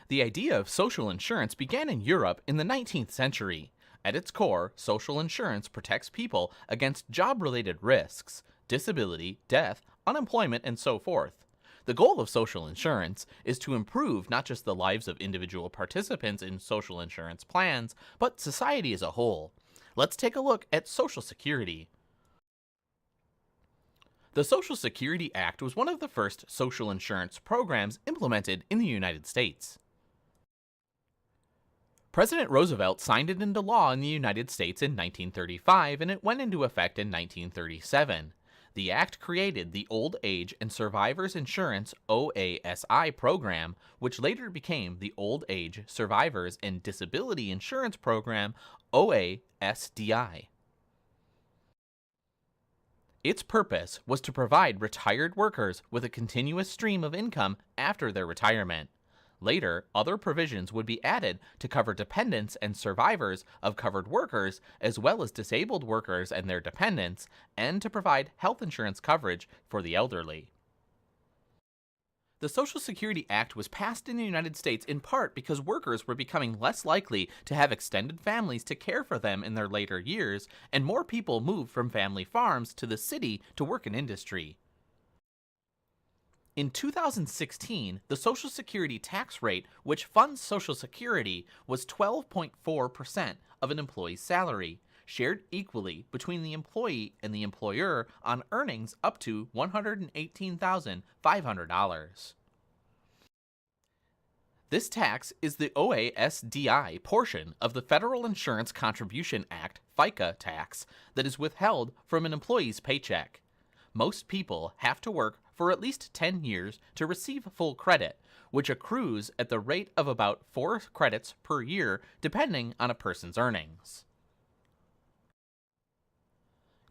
The idea of social insurance began in Europe in the 19th century. At its core, social insurance protects people against job-related risks, disability, death, unemployment, and so forth. The goal of social insurance is to improve not just the lives of individual participants in social insurance plans, but society as a whole. Let's take a look at Social Security. The Social Security Act was one of the first social insurance programs implemented in the United States. President Roosevelt signed it into law in the United States in 1935, and it went into effect in 1937. The act created the Old Age and Survivors Insurance OASI program, which later became the Old Age, Survivors, and Disability Insurance Program OASDI. Its purpose was to provide retired workers with a continuous stream of income after their retirement. Later, other provisions would be added to cover dependents and survivors of covered workers, as well as disabled workers and their dependents, and to provide health insurance coverage for the elderly. The Social Security Act was passed in the United States in part because workers were becoming less likely to have extended families to care for them in their later years, and more people moved from family farms to the city to work in industry. In 2016, the Social Security tax rate, which funds Social Security, was 12.4% of an employee's salary, shared equally between the employee and the employer on earnings up to $118,500. This tax is the OASDI portion of the Federal Insurance Contribution Act FICA tax that is withheld from an employee's paycheck. Most people have to work for at least 10 years to receive full credit, which accrues at the rate of about 4 credits per year depending on a person's earnings.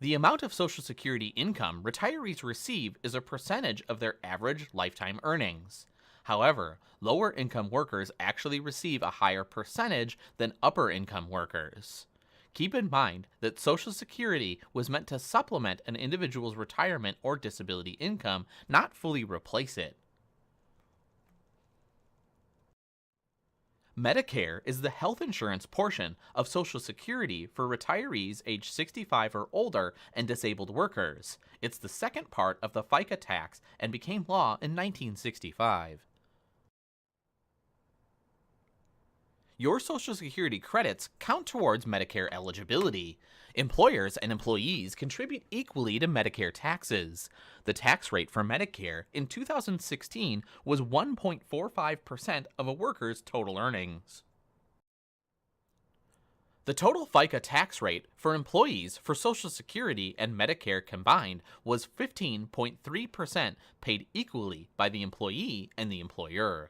The amount of Social Security income retirees receive is a percentage of their average lifetime earnings. However, lower income workers actually receive a higher percentage than upper income workers. Keep in mind that Social Security was meant to supplement an individual's retirement or disability income, not fully replace it. Medicare is the health insurance portion of Social Security for retirees age 65 or older and disabled workers. It's the second part of the FICA tax and became law in 1965. Your Social Security credits count towards Medicare eligibility. Employers and employees contribute equally to Medicare taxes. The tax rate for Medicare in 2016 was 1.45% of a worker's total earnings. The total FICA tax rate for employees for Social Security and Medicare combined was 15.3%, paid equally by the employee and the employer.